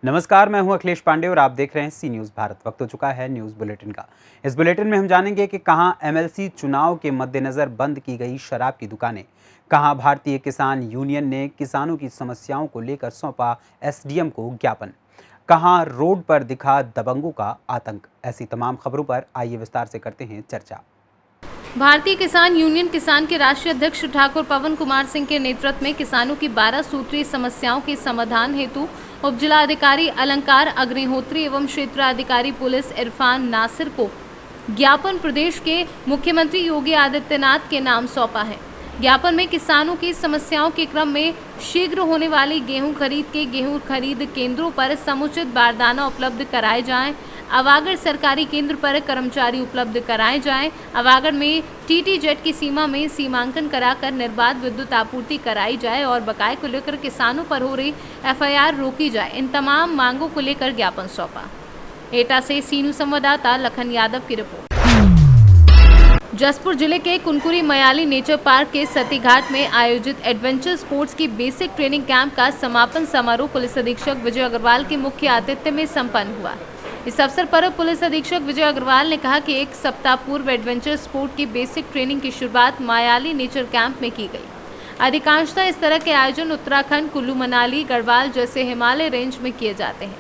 नमस्कार, मैं हूं अखिलेश पांडे और आप देख रहे हैं सी न्यूज़ भारत। वक्त हो चुका है न्यूज़ बुलेटिन का। इस बुलेटिन में हम जानेंगे कि कहां एमएलसी चुनाव के मद्देनजर बंद की गई शराब की दुकानें, कहां भारतीय किसान यूनियन ने किसानों की समस्याओं को लेकर सौंपा एसडीएम को ज्ञापन, कहां रोड पर दिखा दबंगों का आतंक। ऐसी तमाम खबरों पर आइए विस्तार से करते हैं चर्चा। भारतीय किसान यूनियन किसान के राष्ट्रीय अध्यक्ष ठाकुर पवन कुमार सिंह के नेतृत्व में किसानों की 12 सूत्रीय समस्याओं के समाधान हेतु उप जिलाधिकारी अलंकार अग्निहोत्री एवं क्षेत्राधिकारी पुलिस इरफान नासिर को ज्ञापन प्रदेश के मुख्यमंत्री योगी आदित्यनाथ के नाम सौंपा है। ज्ञापन में किसानों की समस्याओं के क्रम में शीघ्र होने वाली गेहूं खरीद केंद्रों पर समुचित बारदाना उपलब्ध कराए जाएं, अवागढ़ सरकारी केंद्र पर कर्मचारी उपलब्ध कराए जाएं, अवागढ़ में टीटी जेट की सीमा में सीमांकन कराकर निर्बाध विद्युत आपूर्ति कराई जाए और बकाये को लेकर किसानों पर हो रही एफआईआर रोकी जाए। इन तमाम मांगों को लेकर ज्ञापन सौंपा। एटा से सीनू संवाददाता लखन यादव की रिपोर्ट। जसपुर जिले के कुनकुरी मयाली नेचर पार्क के सती घाट में आयोजित एडवेंचर स्पोर्ट्स की बेसिक ट्रेनिंग कैंप का समापन समारोह पुलिस अधीक्षक विजय अग्रवाल के मुख्य आतिथ्य में संपन्न हुआ। इस अवसर पर पुलिस अधीक्षक विजय अग्रवाल ने कहा कि एक सप्ताह पूर्व एडवेंचर स्पोर्ट की बेसिक ट्रेनिंग की शुरुआत मयाली नेचर कैंप में की गई। अधिकांशतः इस तरह के आयोजन उत्तराखंड, कुल्लू मनाली, गढ़वाल जैसे हिमालय रेंज में किए जाते हैं।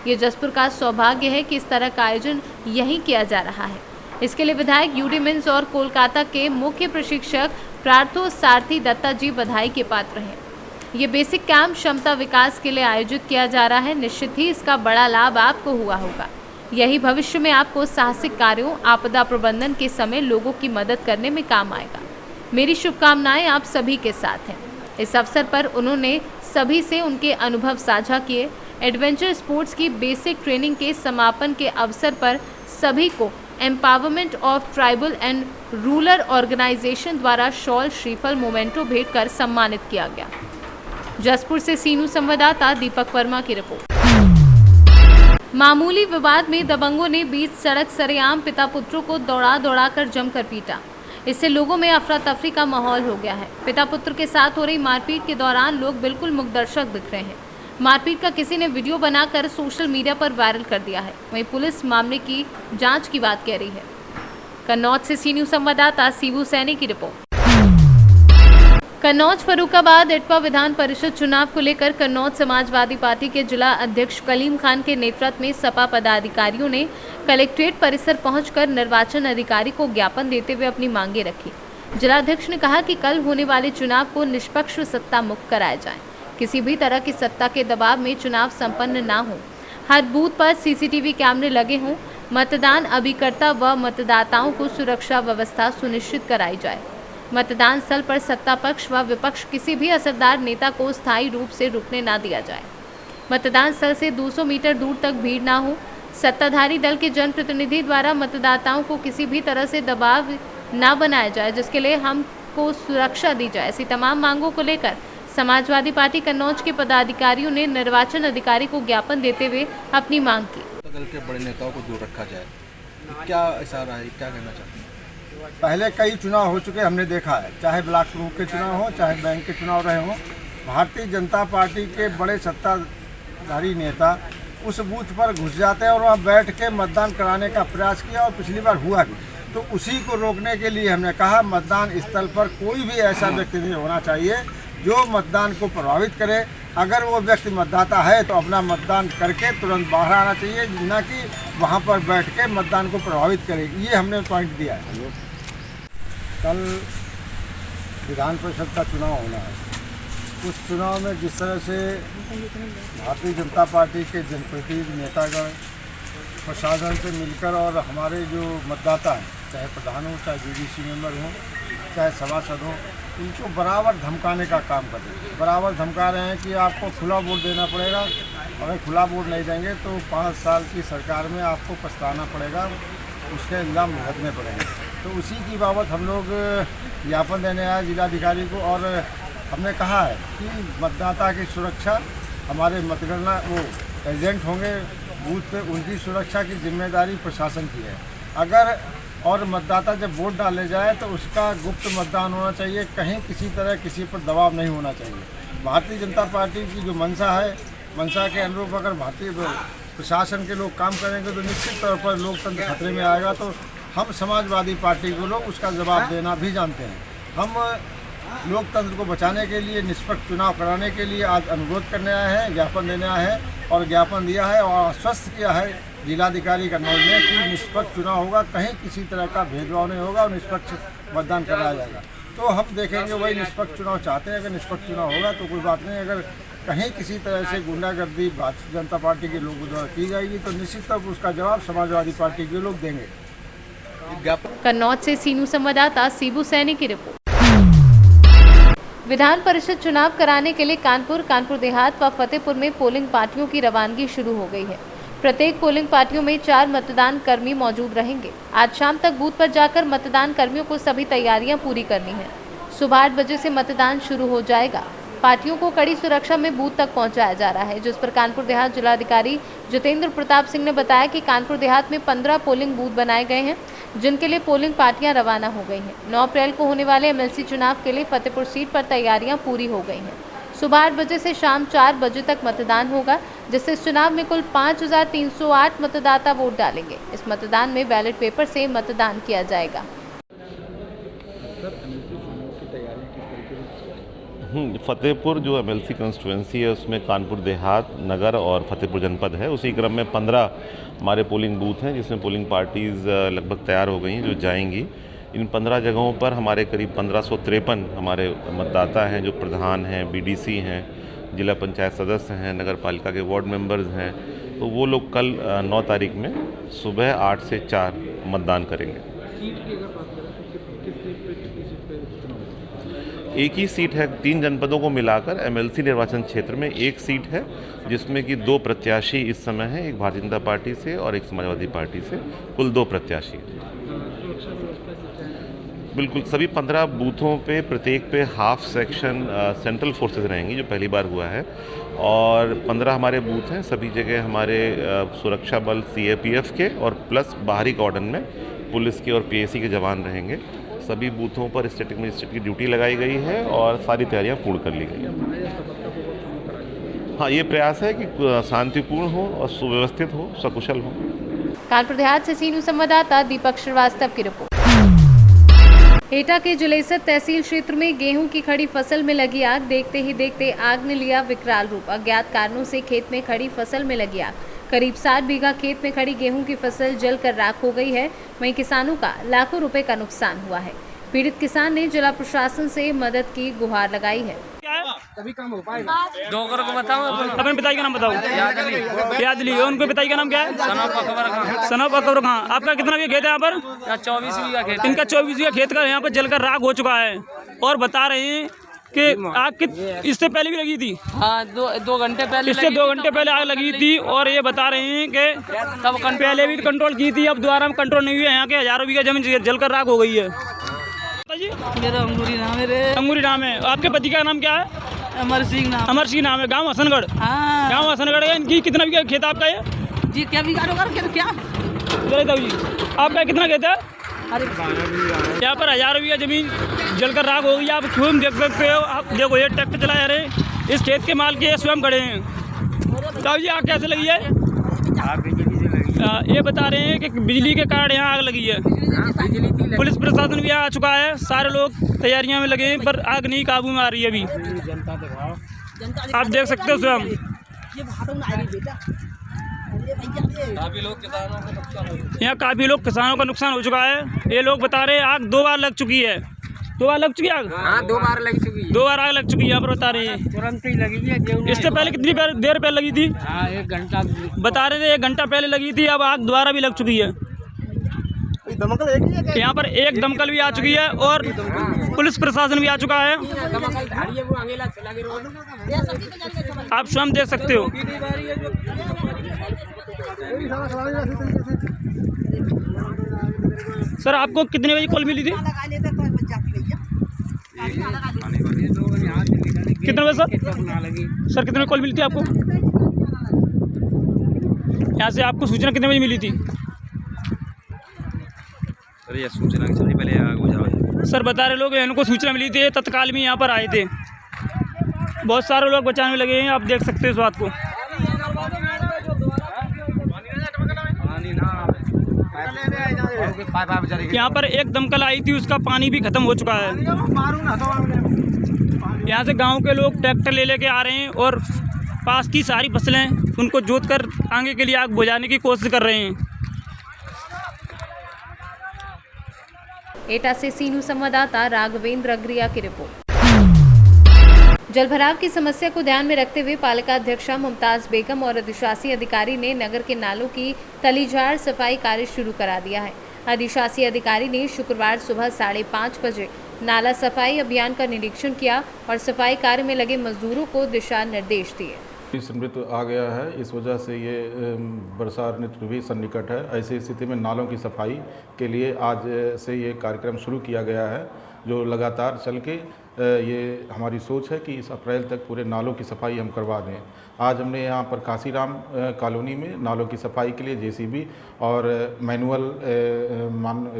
ये जसपुर का सौभाग्य है कि इस तरह का आयोजन यहीं किया जा रहा है। इसके लिए विधायक यूडी मिन्स और कोलकाता के मुख्य प्रशिक्षक प्रार्थो सारथी दत्ता जी बधाई के पात्र हैं। ये बेसिक कैंप क्षमता विकास के लिए आयोजित किया जा रहा है। निश्चित ही इसका बड़ा लाभ आपको हुआ होगा। यही भविष्य में आपको साहसिक कार्यों, आपदा प्रबंधन के समय लोगों की मदद करने में काम आएगा। मेरी शुभकामनाएं आप सभी के साथ हैं। इस अवसर पर उन्होंने सभी से उनके अनुभव साझा किए। एडवेंचर स्पोर्ट्स की बेसिक ट्रेनिंग के समापन के अवसर पर सभी को empowerment of tribal and rural organisation द्वारा शॉल, श्रीफल, मोमेंटो भेंट कर सम्मानित किया गया। जसपुर से सीनू संवाददाता दीपक वर्मा की रिपोर्ट। मामूली विवाद में दबंगों ने बीच सड़क सरेआम पिता पुत्रों को दौड़ा कर जमकर पीटा। इससे लोगों में अफरा तफरी का माहौल हो गया है। पिता पुत्र के साथ हो रही मारपीट के दौरान लोग बिल्कुल मूकदर्शक दिख रहे हैं। मारपीट का किसी ने वीडियो बनाकर सोशल मीडिया पर वायरल कर दिया है। वहीं पुलिस मामले की जांच की बात कह रही है। कन्नौज से सी न्यूज़ संवाददाता शिबू सैनी की रिपोर्ट। कन्नौज फर्रुखाबाद एटवा विधान परिषद चुनाव को लेकर कन्नौज समाजवादी पार्टी के जिला अध्यक्ष कलीम खान के नेतृत्व में सपा पदाधिकारियों ने कलेक्ट्रेट परिसर पहुंचकर निर्वाचन अधिकारी को ज्ञापन देते हुए अपनी मांगे रखी। जिलाध्यक्ष ने कहा कि कल होने वाले चुनाव को निष्पक्ष सत्ता मुक्त कराया जाए। किसी भी तरह की सत्ता के दबाव में चुनाव संपन्न ना हो। हर बूथ पर सीसीटीवी कैमरे लगे हों। मतदान अभिकर्ता व मतदाताओं को सुरक्षा व्यवस्था सुनिश्चित कराई जाए। मतदान स्थल पर सत्ता पक्ष व विपक्ष किसी भी असरदार नेता को स्थायी रूप से रुकने ना दिया जाए। मतदान स्थल से 200 मीटर दूर तक भीड़ ना हो। सत्ताधारी दल के जनप्रतिनिधि द्वारा मतदाताओं को किसी भी तरह से दबाव ना बनाया जाए, जिसके लिए हमको सुरक्षा दी जाए। ऐसी तमाम मांगों को लेकर समाजवादी पार्टी कन्नौज के पदाधिकारियों ने निर्वाचन अधिकारी को ज्ञापन देते हुए अपनी मांग की। दल के बड़े नेताओं को दूर रखा जाए, क्या इशारा है, क्या कहना चाहते हैं? पहले कई चुनाव हो चुके हमने देखा है, चाहे ब्लॉक प्रमुख के चुनाव हो, चाहे बैंक के चुनाव रहे हों। भारतीय जनता पार्टी के बड़े सत्ताधारी नेता उस बूथ पर घुस जाते हैं और वहाँ बैठ के मतदान कराने का प्रयास किया और पिछली बार हुआ भी। तो उसी को रोकने के लिए हमने कहा मतदान स्थल पर कोई भी ऐसा व्यक्ति नहीं होना चाहिए जो मतदान को प्रभावित करे। अगर वो व्यक्ति मतदाता है तो अपना मतदान करके तुरंत बाहर आना चाहिए, न कि वहाँ पर बैठ के मतदान को प्रभावित करे। ये हमने पॉइंट दिया है। कल विधान परिषद का चुनाव होना है। उस चुनाव में जिस तरह से भारतीय जनता पार्टी के जनप्रतिनिधि नेतागण प्रशासन से मिलकर और हमारे जो मतदाता हैं, चाहे प्रधान हो, चाहे बीडीसी मेंबर हों, चाहे सभासद हों, इनको बराबर धमकाने का काम कर रहे हैं। बराबर धमका रहे हैं कि आपको खुला वोट देना पड़ेगा, अगर खुला वोट नहीं देंगे तो 5 साल की सरकार में आपको पछताना पड़ेगा, उसके इल्ज़ाम भुगतने पड़ेंगे। तो उसी की बाबत हम लोग ज्ञापन देने आए जिलाधिकारी को और हमने कहा है कि मतदाता की सुरक्षा, हमारे मतगणना वो एजेंट होंगे बूथ पे, उनकी सुरक्षा की जिम्मेदारी प्रशासन की है। अगर और मतदाता जब वोट डाले जाए तो उसका गुप्त मतदान होना चाहिए, कहीं किसी तरह किसी पर दबाव नहीं होना चाहिए। भारतीय जनता पार्टी की जो मंशा है मंशा के अनुरूप अगर भारतीय प्रशासन के लोग काम करेंगे तो निश्चित तौर पर लोकतंत्र खतरे में आएगा। तो हम समाजवादी पार्टी को लोग उसका जवाब देना भी जानते हैं। हम लोकतंत्र को बचाने के लिए, निष्पक्ष चुनाव कराने के लिए आज अनुरोध करने आए हैं, ज्ञापन देने आए हैं और ज्ञापन दिया है और आश्वस्त किया है जिलाधिकारी कन्नौज ने कि निष्पक्ष चुनाव होगा, कहीं किसी तरह का भेदभाव नहीं होगा और निष्पक्ष मतदान कराया जाएगा। तो हम देखेंगे वही निष्पक्ष चुनाव चाहते हैं। अगर निष्पक्ष चुनाव होगा तो कोई बात नहीं, अगर कहीं किसी तरह से गुंडागर्दी भारतीय जनता पार्टी के लोगों द्वारा की जाएगी तो निश्चित तौर पर उसका जवाब समाजवादी पार्टी के लोग देंगे। कन्नौज से सीनू संवाददाता सीबू सैनी की रिपोर्ट। विधान परिषद चुनाव कराने के लिए कानपुर देहात व फतेहपुर में पोलिंग पार्टियों की रवानगी शुरू हो गई है। प्रत्येक पोलिंग पार्टियों में 4 मतदान कर्मी मौजूद रहेंगे। आज शाम तक बूथ पर जाकर मतदान कर्मियों को सभी तैयारियां पूरी करनी है। सुबह 8 बजे से मतदान शुरू हो जाएगा। पार्टियों को कड़ी सुरक्षा में बूथ तक पहुंचाया जा रहा है, जिस पर कानपुर देहात जिलाधिकारी जितेंद्र प्रताप सिंह ने बताया कि कानपुर देहात में 15 पोलिंग बूथ बनाए गए हैं, जिनके लिए पोलिंग पार्टियां रवाना हो गई हैं। 9 अप्रैल को होने वाले एमएलसी चुनाव के लिए फतेहपुर सीट पर तैयारियां पूरी हो गई हैं। सुबह 8 बजे से शाम 4 बजे तक मतदान होगा, जिससे इस चुनाव में कुल 5308 मतदाता वोट डालेंगे। इस मतदान में बैलेट पेपर से मतदान किया जाएगा। फतेहपुर जो एमएलसी कंस्टिट्यूएंसी है उसमें कानपुर देहात, नगर और फतेहपुर जनपद है। उसी क्रम में 15 हमारे पोलिंग बूथ हैं, जिसमें पोलिंग पार्टीज़ लगभग तैयार हो गई हैं जो जाएंगी। इन 15 जगहों पर हमारे करीब 1553 हमारे मतदाता हैं, जो प्रधान हैं, बीडीसी हैं, जिला पंचायत सदस्य हैं, नगर पालिका के वार्ड मेंबर्स हैं। तो वो लोग कल 9 तारीख में सुबह 8 से 4 मतदान करेंगे। एक ही सीट है, 3 जनपदों को मिलाकर एमएलसी निर्वाचन क्षेत्र में एक सीट है, जिसमें कि 2 प्रत्याशी इस समय हैं, एक भारतीय जनता पार्टी से और एक समाजवादी पार्टी से, कुल 2 प्रत्याशी। बिल्कुल सभी 15 बूथों पे प्रत्येक पे हाफ सेक्शन सेंट्रल फोर्सेस रहेंगी, जो पहली बार हुआ है। और 15 हमारे बूथ हैं, सभी जगह हमारे सुरक्षा बल सीएपीएफ के और प्लस बाहरी कॉर्डन में पुलिस के और पीएसी के जवान रहेंगे। सभी बूथों पर स्टैटिक मजिस्ट्रेट की ड्यूटी लगाई गई है और सारी तैयारियां पूर्ण कर ली गई हैं। हाँ, ये प्रयास है कि शांतिपूर्ण हो और सुव्यवस्थित हो, सकुशल हो। कानपुर देहात से सीनू संवाददाता दीपक श्रीवास्तव की रिपोर्ट। एटा के जुलेसर तहसील क्षेत्र में गेहूं की खड़ी फसल में लगी आग। देखते ही देखते आग ने लिया विकराल रूप। अज्ञात कारणों से खेत में खड़ी फसल में लगी आग। करीब 60 बीघा खेत में खड़ी गेहूं की फसल जलकर राख हो गई है। वहीं किसानों का लाखों रुपए का नुकसान हुआ है। पीड़ित किसान ने जिला प्रशासन से मदद की गुहार लगाई है। तभी काम हो पाएगा। दो को बताओ, अपने पिताजी का नाम बताओ। यादली। उनके पिताजी का नाम क्या है? सनफ अकबर खां। आपका कितना भी खेत है यहाँ पर? 24 बीघा खेत। इनका 24 बीघा खेत का यहाँ पर जलकर राख हो चुका है और बता रहे हैं कि आग इससे पहले भी लगी थी। हाँ, 2 घंटे पहले। इससे 2 घंटे पहले आग लगी थी और ये बता रहे हैं कि तब पहले भी कंट्रोल की थी, अब दोबारा में कंट्रोल नहीं हुआ। यहाँ के हजारों बीघा जमीन जलकर राख हो गई है। जी मेरा अंगूरी नाम है। अंगूरी नाम है। आपके पति का नाम क्या है? अमर सिंह नाम। अमर सिंह नाम है। गांव हसनगढ़। हाँ, गांव हसनगढ़ है। इनकी कितना बीघा खेत आपका है जी? क्या बीघा क्या? आपका कितना खेत है? अरे यहाँ पर हजारों बीघा जमीन जलकर राख हो गई। आप स्वयं देख सकते हो। आप देखो, ये ट्रैक्टर चला रहे हैं, इस खेत के माल के स्वयं खड़े हैं। तो जी आग कैसे लगी है? ये बता रहे हैं कि बिजली के कारण यहाँ आग लगी है। पुलिस प्रशासन भी आ चुका है, सारे लोग तैयारियां में लगे हैं, पर आग नहीं काबू में आ रही है अभी। आप देख सकते हो स्वयं। यहाँ काफ़ी लोग किसानों का नुकसान हो चुका है। ये लोग बता रहे हैं आग 2 बार लग चुकी है। 2 बार लग चुकी है आग? हाँ, 2 बार लग चुकी है। 2 बार आग लग चुकी है यहाँ पर बता रहे हैं। तुरंत ही लगी है। इससे पहले कितनी देर पहले लगी थी? हाँ, 1 घंटा बता रहे थे 1 घंटा पहले लगी थी। अब आग दोबारा भी लग चुकी है। यहाँ पर एक दमकल भी आ चुकी है और पुलिस प्रशासन भी आ चुका है। आप स्वयं देख सकते हो। सर, आपको कितने बजे कॉल मिली थी? कितने बजे सर? सर कितने बजे कॉल मिली थी आपको? यहाँ से आपको सूचना कितने बजे मिली थी? सर ये सूचना की जल्दी पहले आग बुझाओ। सर बता रहे लोग इनको सूचना मिली थी, तत्काल में यहाँ पर आए थे। बहुत सारे लोग बचाने में लगे हैं, आप देख सकते हो इस बात को। यहाँ पर एक दमकल आई थी, उसका पानी भी खत्म हो चुका है। यहाँ से गांव के लोग ट्रैक्टर ले लेके आ रहे हैं और पास की सारी फसलें उनको जोत कर आगे के लिए आग बुझाने की कोशिश कर रहे हैं। एटा से सीनू संवाददाता राघवेंद्र अग्रिया की रिपोर्ट। जलभराव की समस्या को ध्यान में रखते हुए पालिका अध्यक्षा मुमताज बेगम और अधिशासी अधिकारी ने नगर के नालों की तलीझाड़ सफाई कार्य शुरू करा दिया है। अधिशासी अधिकारी ने शुक्रवार सुबह 5:30 बजे नाला सफाई अभियान का निरीक्षण किया और सफाई कार्य में लगे मजदूरों को दिशा निर्देश दिए। समृद्ध आ गया है, इस वजह से ये वर्षा ऋतु भी सन्निकट है। ऐसी स्थिति में नालों की सफाई के लिए आज से ये कार्यक्रम शुरू किया गया है, जो लगातार चल के ये हमारी सोच है कि इस अप्रैल तक पूरे नालों की सफाई हम करवा दें। आज हमने यहाँ पर काशीराम कॉलोनी में नालों की सफाई के लिए जेसीबी और मैनुअल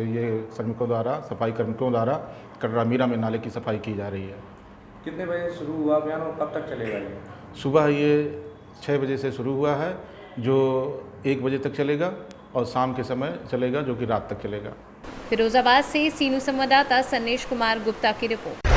ये श्रमिकों द्वारा, सफाई कर्मियों द्वारा कटरा मीरा में नाले की सफाई की जा रही है। कितने बजे शुरू हुआ अभियान और कब तक चलेगा ये? सुबह ये 6 बजे से शुरू हुआ है, जो 1 बजे तक चलेगा, और शाम के समय चलेगा, जो कि रात तक चलेगा। फिरोजाबाद से सीनू संवाददाता सन्नेश कुमार गुप्ता की रिपोर्ट।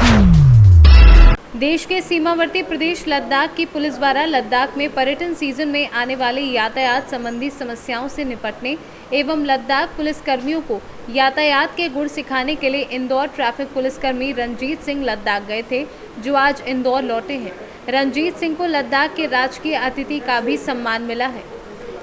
देश के सीमावर्ती प्रदेश लद्दाख की पुलिस द्वारा लद्दाख में पर्यटन सीजन में आने वाले यातायात संबंधी समस्याओं से निपटने एवं लद्दाख पुलिस कर्मियों को यातायात के गुण सिखाने के लिए इंदौर ट्रैफिक पुलिसकर्मी रंजीत सिंह लद्दाख गए थे, जो आज इंदौर लौटे हैं। रंजीत सिंह को लद्दाख के राजकीय अतिथि का भी सम्मान मिला है।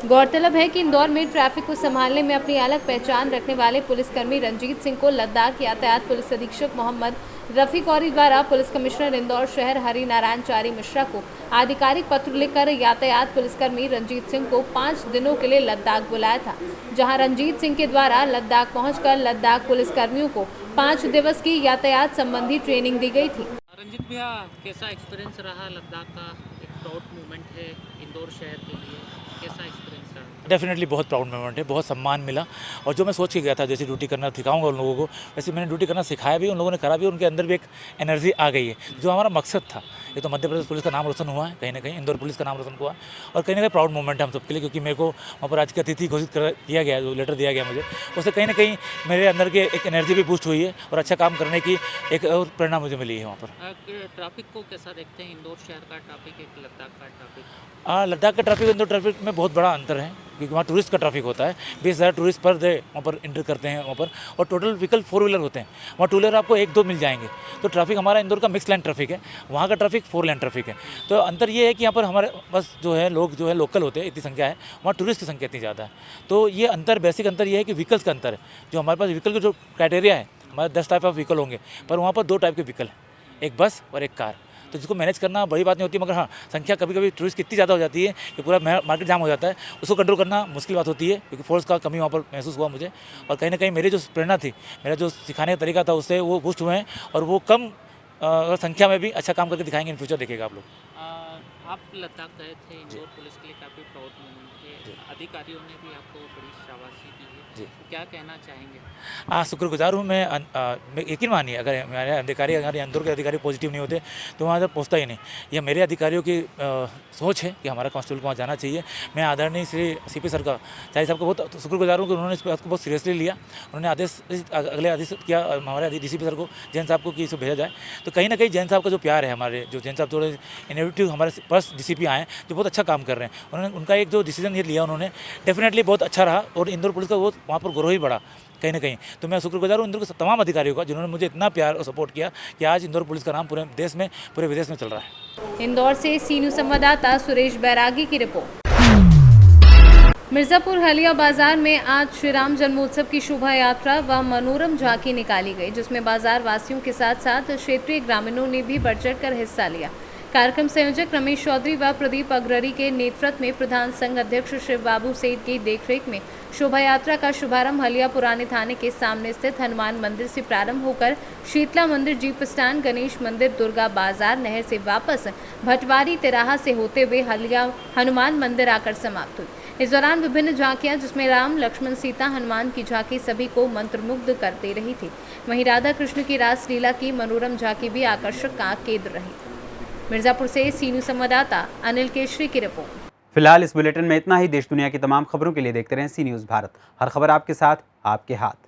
गौरतलब है कि इंदौर में ट्रैफिक को संभालने में अपनी अलग पहचान रखने वाले पुलिसकर्मी रंजीत सिंह को लद्दाख यातायात पुलिस अधीक्षक मोहम्मद रफ़ी कौरी द्वारा पुलिस कमिश्नर इंदौर शहर हरि नारायण चारी मिश्रा को आधिकारिक पत्र लिखकर यातायात पुलिसकर्मी रंजीत सिंह को 5 दिनों के लिए लद्दाख बुलाया था, जहां रंजीत सिंह के द्वारा लद्दाख पहुंचकर लद्दाख पुलिसकर्मियों को 5 दिवस की यातायात संबंधी ट्रेनिंग दी गई थी। रंजीत भैया, कैसा एक्सपीरियंस रहा? लद्दाख का एक प्राउड मोमेंट है इंदौर शहर के लिए, कैसा एक्सपीरियंस रहा? डेफिनेटली बहुत प्राउड मोमेंट है, बहुत सम्मान मिला। और जो मैं सोच के गया था, जैसे ड्यूटी करना सिखाऊंगा उन लोगों को, वैसे मैंने ड्यूटी करना सिखाया भी, उन लोगों ने करा भी, उनके अंदर भी एक एनर्जी आ गई है, जो हमारा मकसद था। ये तो मध्य प्रदेश पुलिस का नाम रोशन हुआ है, कहीं ना कहीं इंदौर पुलिस का नाम रोशन हुआ, और कहीं ना कहीं प्राउड मोमेंट है हम सबके लिए, क्योंकि मेरे को वहाँ पर राजकीय अतिथि घोषित किया गया, जो लेटर दिया गया मुझे, उससे कहीं ना कहीं मेरे अंदर के एक एनर्जी भी बूस्ट हुई है और अच्छा काम करने की एक और प्रेरणा मुझे मिली है वहाँ पर। ट्रैफिक को कैसा देखते हैं? इंदौर शहर का ट्रैफिक, एक लद्दाख का ट्रैफिक? लद्दाख का ट्रैफिक इंदौर ट्रैफिक में बहुत बड़ा अंतर है, क्योंकि वहाँ टूरिस्ट का ट्रैफिक होता है। 20,000 टूरिस्ट पर डे वहाँ पर एंटर करते हैं वहाँ पर, और टोटल व्हीकल 4 व्हीलर होते हैं। वहाँ 2 व्हीलर आपको 1-2 मिल जाएंगे। तो ट्रैफिक हमारा इंदौर का मिक्स लाइन ट्रैफिक है, वहाँ का ट्रैफिक 4 लाइन ट्रैफिक है। तो अंतर ये है कि यहाँ पर हमारे बस जो है लोग जो है लोकल होते हैं, इतनी संख्या है, वहाँ टूरिस्ट की संख्या इतनी ज़्यादा है। तो ये अंतर, बेसिक अंतर ये है कि व्हीकल्स का अंतर है। जो हमारे पास व्हीकल का जो क्राइटेरिया है, हमारे 10 टाइप ऑफ व्हीकल होंगे, पर वहाँ पर 2 टाइप के व्हीकल हैं, एक बस और एक कार। तो जिसको मैनेज करना बड़ी बात नहीं होती, मगर हाँ, संख्या कभी कभी टूरिस्ट कितनी ज़्यादा हो जाती है कि पूरा मार्केट जाम हो जाता है, उसको कंट्रोल करना मुश्किल बात होती है, क्योंकि फोर्स का कमी वहाँ पर महसूस हुआ मुझे। और कहीं ना कहीं मेरी जो प्रेरणा थी, मेरा जो सिखाने का तरीका था, उससे वो बूस्ट हुए हैं, और वो कम संख्या में भी अच्छा काम करके दिखाएंगे इन फ्यूचर, देखिएगा आप लोग। आप लद्दाख गए थे, इंदौर पुलिस के लिए काफ़ी प्राउड मोमेंट है, अधिकारियों ने भी आपको बड़ी शाबाशी दी है, जी, क्या कहना चाहेंगे? शुक्रगुजार हूँ मैं यकीन मानिए, अगर हमारे अधिकारी, हमारे इंदौर के अधिकारी पॉजिटिव नहीं होते तो वहाँ तक पहुँचता ही नहीं। यह मेरे अधिकारियों की सोच है कि हमारा कांस्टेबल को वहाँ जाना चाहिए। मैं आदरणीय श्री CP सर का, चाहे साहब का बहुत शुक्रगुजार हूँ कि उन्होंने इस बात को बहुत सीरियसली लिया। उन्होंने अगले आदेश किया हमारे DCP सर को, जैन साहब को, कि इसे भेजा जाए। तो कहीं ना कहीं जैन साहब का जो प्यार है, हमारे जो जैन साहब थोड़े इनोवेटिव हमारे फर्स्ट DCP आए, जो बहुत अच्छा काम कर रहे हैं, उन्होंने उनका एक जो डिसीजन ये लिया, उन्होंने डेफिनेटली बहुत अच्छा रहा, और इंदौर पुलिस का वो वहाँ पर ग्रोह ही बढ़ा कहीं ना कहीं। तो मैं शुक्रगुजार हूँ इंदौर के तमाम अधिकारियों का, जिन्होंने मुझे इतना प्यार और सपोर्ट किया कि आज इंदौर पुलिस का नाम पूरे देश में, पूरे विदेश में चल रहा है। इंदौर से सीनू संवाददाता सुरेश बैरागी की रिपोर्ट। मिर्जापुर हलिया बाजार में आज श्री राम जन्मोत्सव की शोभा यात्रा व मनोरम झांकी निकाली गई, जिसमें बाजार वासियों के साथ साथ क्षेत्रीय ग्रामीणों ने भी बढ़ चढ़कर हिस्सा लिया। कार्यक्रम संयोजक रमेश चौधरी व प्रदीप अग्ररी के नेतृत्व में प्रधान संघ अध्यक्ष शिव बाबू सेठ की देखरेख में शोभा यात्रा का शुभारंभ हलिया पुराने थाने के सामने स्थित हनुमान मंदिर से प्रारंभ होकर शीतला मंदिर, जीप स्टैंड, गणेश मंदिर, दुर्गा बाजार, नहर से वापस भटवारी तिराहा से होते हुए हलिया हनुमान मंदिर आकर समाप्त हुई। इस दौरान विभिन्न झांकियां, जिसमें राम, लक्ष्मण, सीता, हनुमान की झांकी सभी को मंत्रमुग्ध करते रही थी। वहीं राधा कृष्ण की रासलीला की मनोरम झांकी भी आकर्षक का केंद्र रही। मिर्जापुर से सीनू संवाददाता अनिल केशरी की रिपोर्ट। फिलहाल इस बुलेटिन में इतना ही। देश दुनिया की तमाम खबरों के लिए देखते रहें सी न्यूज़ भारत। हर खबर आपके साथ, आपके हाथ।